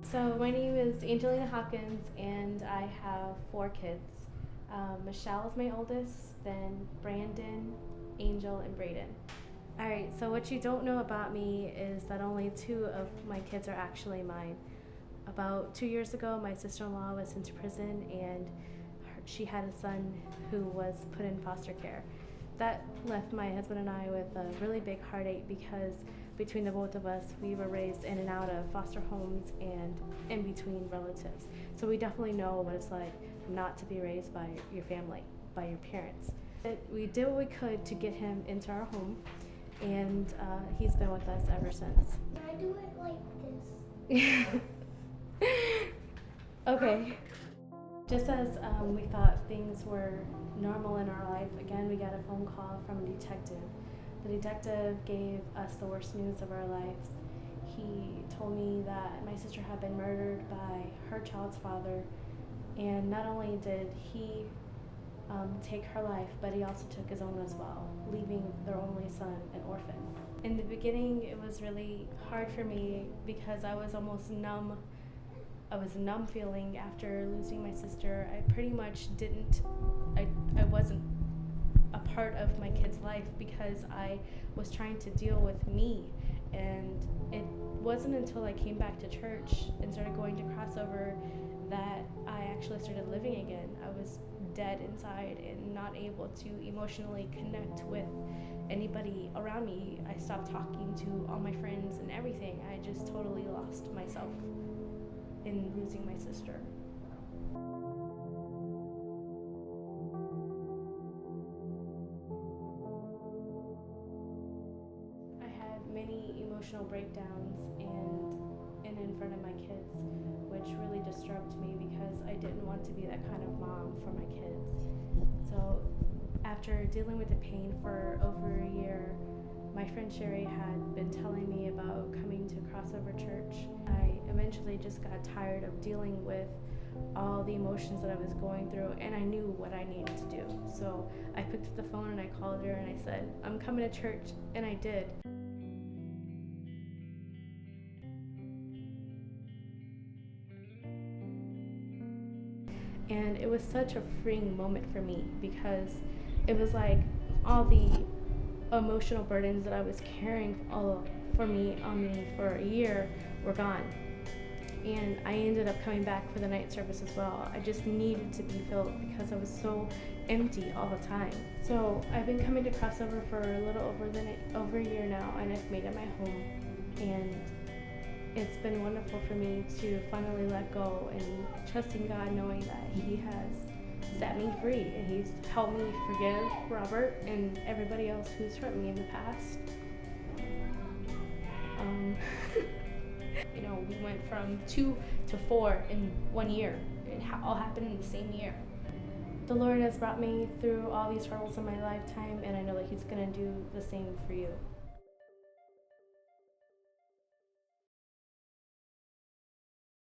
So my name is Angelina Hopkins, and I have 4 kids. Michelle is my oldest, then Brandon, Angel, and Braden. All right, so what you don't know about me is that only 2 of my kids are actually mine. About 2 years ago, my sister-in-law was into prison, and she had a son who was put in foster care. That left my husband and I with a really big heartache because between the both of us, we were raised in and out of foster homes and in between relatives. So we definitely know what it's like not to be raised by your family, by your parents. We did what we could to get him into our home, and he's been with us ever since. Can I do it like this? Okay. Just as we thought things were normal in our life, again we got a phone call from a detective. The detective gave us the worst news of our lives. He told me that my sister had been murdered by her child's father, and not only did he take her life, but he also took his own as well, leaving their only son an orphan. In the beginning, it was really hard for me because I was almost numb. I was numb feeling after losing my sister. I pretty much I wasn't a part of my kid's life because I was trying to deal with me. And it wasn't until I came back to church and started going to crossover that I actually started living again. I was dead inside and not able to emotionally connect with anybody around me. I stopped talking to all my friends and everything. I just totally lost myself in losing my sister. I had many emotional breakdowns and in front of my kids, which really disturbed me because I didn't want to be that kind of mom for my kids. So after dealing with the pain for over a year, my friend Sherry had been telling me about coming to Crossover Church. I eventually just got tired of dealing with all the emotions that I was going through, and I knew what I needed to do. So I picked up the phone and I called her and I said, I'm coming to church, and I did. And it was such a freeing moment for me because it was like all the emotional burdens that I was carrying on me for a year were gone. And I ended up coming back for the night service as well. I just needed to be filled because I was so empty all the time. So I've been coming to Crossover for a little over a year now, and I've made it my home. And it's been wonderful for me to finally let go and trusting God, knowing that He has set me free and He's helped me forgive Robert and everybody else who's hurt me in the past. We went from 2 to 4 in 1 year. It all happened in the same year. The Lord has brought me through all these hurdles in my lifetime, and I know that He's going to do the same for you.